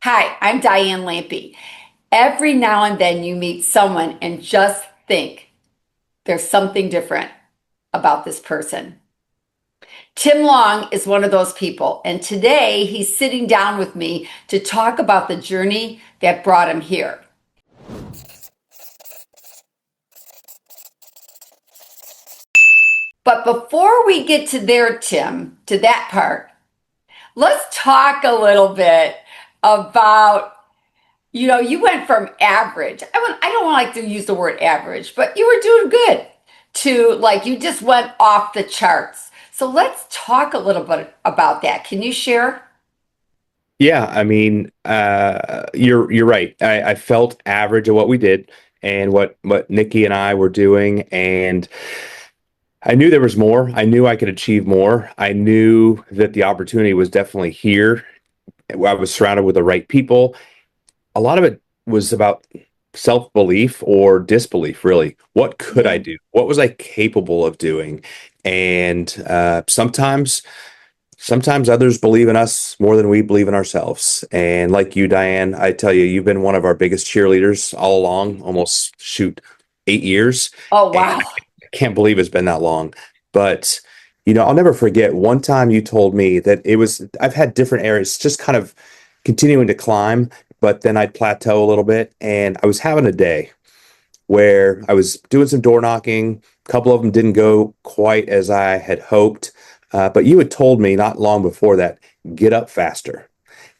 Hi, I'm Diane Lampe. Every now and then you meet someone and just think there's something different about this person. Tim Long is one of those people, and today he's sitting down with me to talk about the journey that brought him here. But before we get to there, Tim, to that part, let's talk a little bit about you went from average. I don't like to use the word average, but you were doing good to like you just went off the charts. So let's talk a little bit about that. Can you share? Yeah, I mean, you're right. I felt average at what we did and what Nikki and I were doing, and I knew there was more. I knew I could achieve more. I knew that the opportunity was definitely here. I was surrounded with the right people. A lot of it was about self-belief or disbelief, really. What could I Mhm. do? What was I capable of doing? And sometimes others believe in us more than we believe in ourselves. And like you, Diane, I tell you, you've been one of our biggest cheerleaders all along, almost shoot 8 years. Oh, And wow. I can't believe it's been that long. But, I'll never forget one time you told me that I've had different areas just kind of continuing to climb, but then I'd plateau a little bit. And I was having a day where I was doing some door knocking. A couple of them didn't go quite as I had hoped. But you had told me not long before that, get up faster.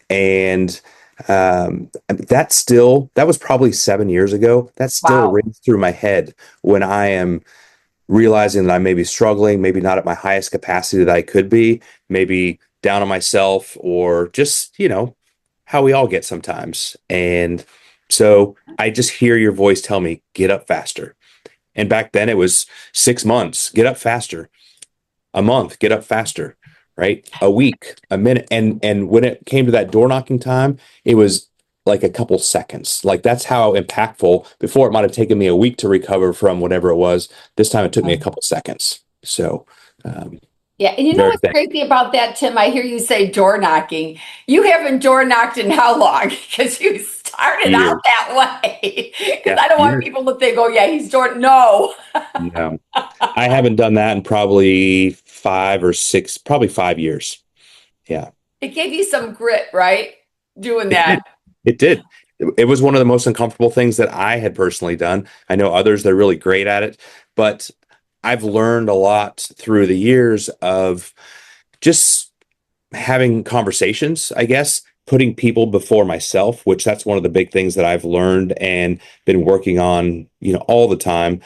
And that was probably 7 years ago. That still Wow. rings through my head when I am realizing that I may be struggling, maybe not at my highest capacity that I could be, maybe down on myself, or just, how we all get sometimes. And so I just hear your voice tell me, get up faster. And back then it was 6 months, get up faster, a month, get up faster, right? A week, a minute. And when it came to that door knocking time, it was like a couple seconds. Like that's how impactful. Before it might have taken me a week to recover from whatever it was. This time it took me a couple seconds. So um, Yeah, and you know very what's thankful. crazy about that, Tim? I hear you say door knocking. You haven't door knocked in how long? Because you started out Years. that way. Because Yeah, I don't want years. people to think, oh yeah, he's door. No. No, I haven't done that in probably 5 or 6, probably 5 years. Yeah. It gave you some grit, right? Doing It that. did. It did. It was one of the most uncomfortable things that I had personally done. I know others that are really great at it, but I've learned a lot through the years of just having conversations, I guess, putting people before myself, which that's one of the big things that I've learned and been working on, all the time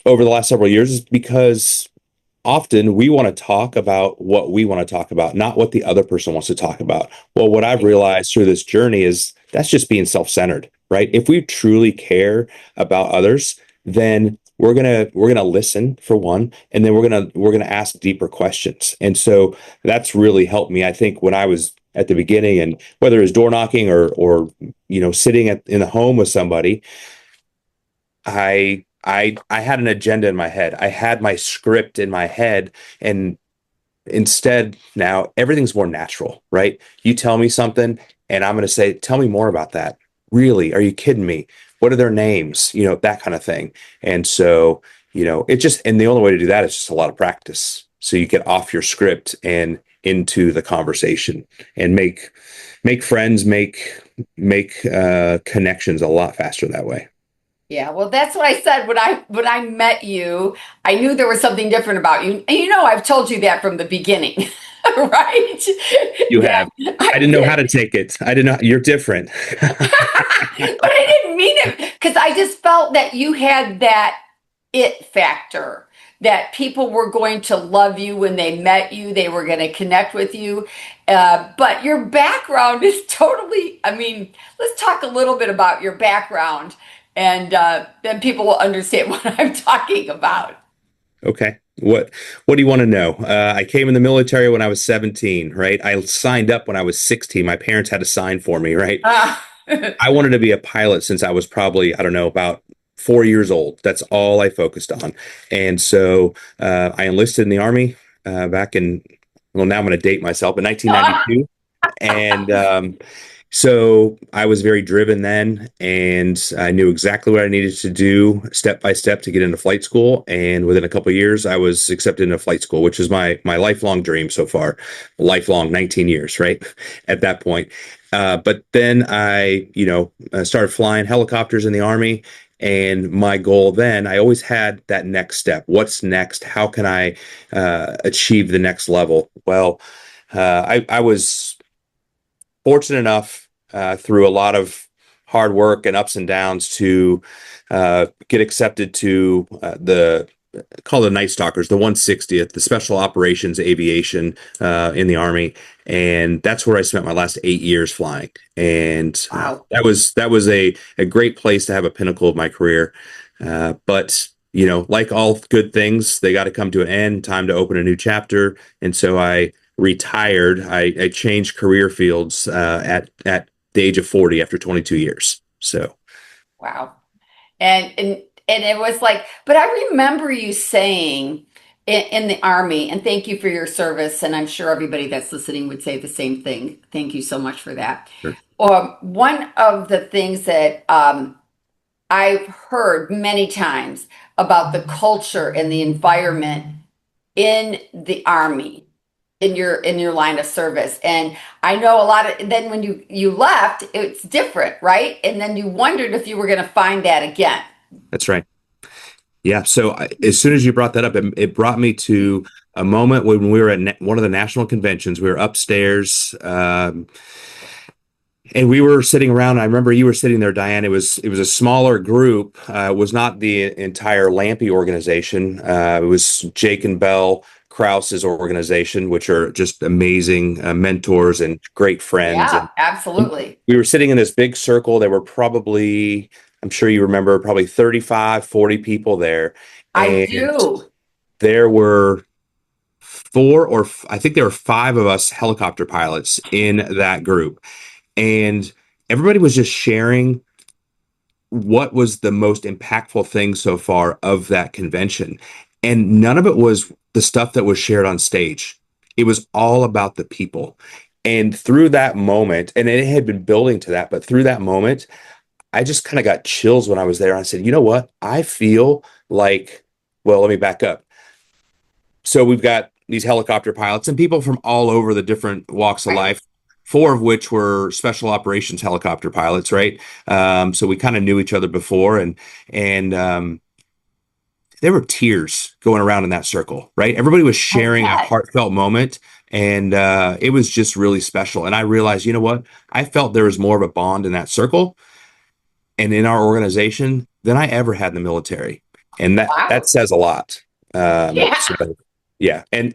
over the last several years is because often we want to talk about what we want to talk about, not what the other person wants to talk about. Well, what I've realized through this journey is that's just being self-centered, right? If we truly care about others, then we're gonna listen for one, and then we're gonna ask deeper questions. And so that's really helped me. I think when I was at the beginning, and whether it's door knocking or sitting in the home with somebody, I had an agenda in my head. I had my script in my head, and instead now everything's more natural, right? You tell me something, and I'm going to say, "Tell me more about that." Really? Are you kidding me? What are their names? That kind of thing. And so, and the only way to do that is just a lot of practice. So you get off your script and into the conversation and make friends, make connections a lot faster that way. Yeah, well, that's what I said when I met you. I knew there was something different about you, and I've told you that from the beginning, right? You That have. I I didn't know how did, to take it. I didn't know. You're different. but I didn't mean it because I just felt that you had that it factor. That people were going to love you when they met you, they were going to connect with you. But your background is totally, I mean, let's talk a little bit about your background and then people will understand what I'm talking about. Okay. What do you want to know? I came in the military when I was 17, right? I signed up when I was 16. My parents had to sign for me, right? Uh, I wanted to be a pilot since I was probably, I don't know, about 4 years old. That's all I focused on. And so I enlisted in the Army back in, well, now I'm going to date myself, in 1992. And So I was very driven then, and I knew exactly what I needed to do step by step to get into flight school. And within a couple of years, I was accepted into flight school, which is my lifelong dream so far, lifelong 19 years, right? At that point. But then I started flying helicopters in the Army. And my goal then, I always had that next step. What's next? How can I achieve the next level? Well, I was fortunate enough through a lot of hard work and ups and downs to get accepted to the called the Night Stalkers, the 160th, the Special Operations Aviation in the Army, and that's where I spent my last 8 years flying. And Wow. that was a great place to have a pinnacle of my career. But like all good things, they got to come to an end. Time to open a new chapter, and so I retired. I changed career fields at the age of 40 after 22 years. So Wow. And it was like, but I remember you saying in the Army, and thank you for your service, and I'm sure everybody that's listening would say the same thing. Thank you so much for that. sure. One of the things that I've heard many times about the culture and the environment in the Army, in your line of service, and I know a lot of, then when you left, it's different, right? And then you wondered if you were going to find that again. That's right. Yeah. So as soon as you brought that up, it brought me to a moment when we were at one of the national conventions. We were upstairs, and we were sitting around. I remember you were sitting there, Diane. It was a smaller group. It was not the entire Lampe organization. It was Jake and Bell Krause's organization, which are just amazing mentors and great friends. Yeah, And absolutely. we were sitting in this big circle. There were probably, I'm sure you remember, probably 35, 40 people there. I And do. there were I think there were five of us helicopter pilots in that group. And everybody was just sharing what was the most impactful thing so far of that convention. And none of it was the stuff that was shared on stage. It was all about the people. And through that moment, and it had been building to that, but through that moment, I just kind of got chills when I was there. I said, you know what? I feel like, well, let me back up. So we've got these helicopter pilots and people from all over the different walks of Right. life, four of which were special operations helicopter pilots, right? So we kind of knew each other before, and there were tears going around in that circle, right? Everybody was I sharing a bet. heartfelt moment, and it was just really special. And I realized, you know what? I felt there was more of a bond in that circle and in our organization than I ever had in the military, and that Wow. says a lot. Yeah. So yeah, and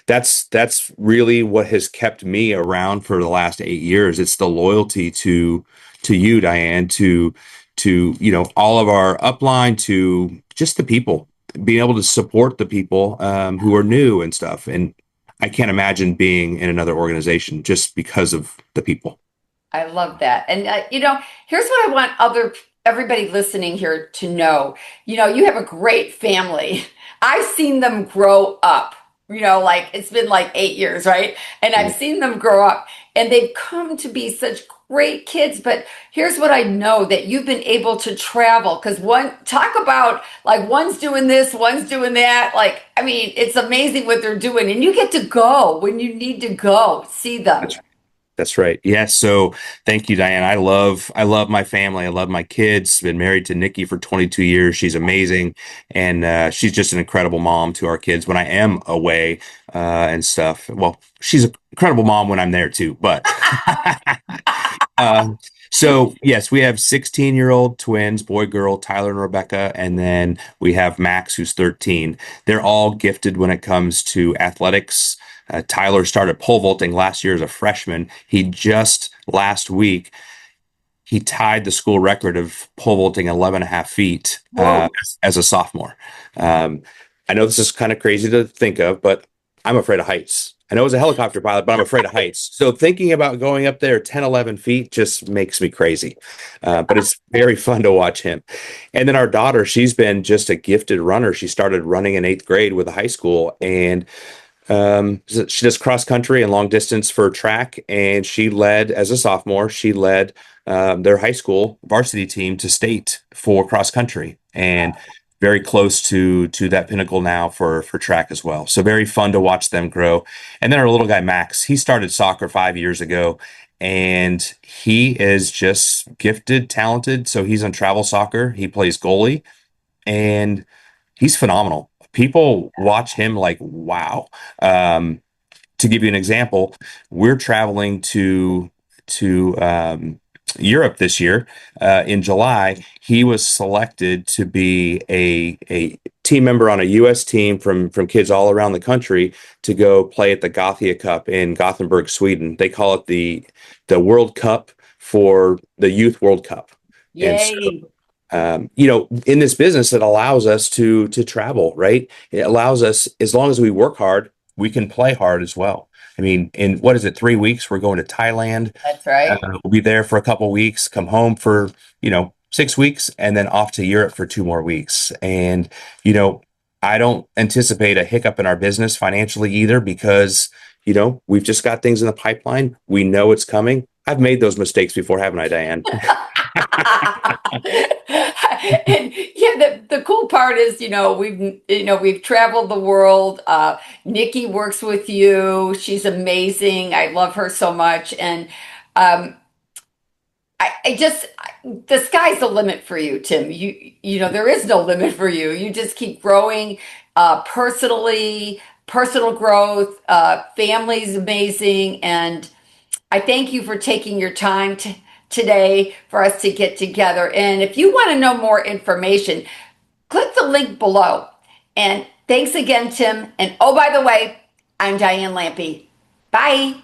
that's really what has kept me around for the last 8 years. It's the loyalty to you, Diane, to all of our upline, to just the people, being able to support the people who are new and stuff. And I can't imagine being in another organization just because of the people. I love that. And here's what I want everybody listening here to know. You have a great family. I've seen them grow up. Like it's been like 8 years, right? And I've seen them grow up and they've come to be such great kids. But here's what I know, that you've been able to travel, because talk about like one's doing this, one's doing that. Like, I mean, it's amazing what they're doing. And you get to go when you need to go see them. That's right. Yes. So thank you, Diane. I love my family. I love my kids. Been married to Nikki for 22 years. She's amazing. And she's just an incredible mom to our kids when I am away and stuff. Well, she's an incredible mom when I'm there too. But uh, so yes, we have 16-year-old twins, boy, girl, Tyler and Rebecca. And then we have Max, who's 13. They're all gifted when it comes to athletics. Tyler started pole vaulting last year as a freshman. He just last week, he tied the school record of pole vaulting 11 and a half feet Whoa. as a sophomore. Um, I know this is kind of crazy to think of, but I'm afraid of heights. I know as a helicopter pilot, but I'm afraid of heights. So thinking about going up there 10, 11 feet just makes me crazy. But it's very fun to watch him. And then our daughter, she's been just a gifted runner. She started running in eighth grade with a high school, and She does cross country and long distance for track, and she led as a sophomore. She led their high school varsity team to state for cross country, and very close to that pinnacle now for track as well. So very fun to watch them grow. And then our little guy Max, he started soccer 5 years ago, and he is just gifted, talented. So he's on travel soccer. He plays goalie, and he's phenomenal. People watch him like, wow. Um, to give you an example, we're traveling to Europe this year. In July, he was selected to be a team member on a U.S. team from kids all around the country to go play at the Gothia Cup in Gothenburg, Sweden. They call it the World Cup for the Youth World Cup. And so Yay. in this business, it allows us to travel, right? It allows us, as long as we work hard, we can play hard as well. I mean, in what is it, 3 weeks? We're going to Thailand. That's right. We'll be there for a couple weeks, come home for 6 weeks, and then off to Europe for 2 more weeks. And you know, I don't anticipate a hiccup in our business financially either because we've just got things in the pipeline. We know it's coming. I've made those mistakes before, haven't I, Diane? And yeah, the cool part is, we've traveled the world. Nikki works with you. She's amazing. I love her so much. And um, I just the sky's the limit for you, Tim. There is no limit for you. You just keep growing personally, personal growth, family's amazing, and I thank you for taking your time today for us to get together. And if you want to know more information, click the link below. And thanks again, Tim. And oh, by the way, I'm Diane Lampe. Bye.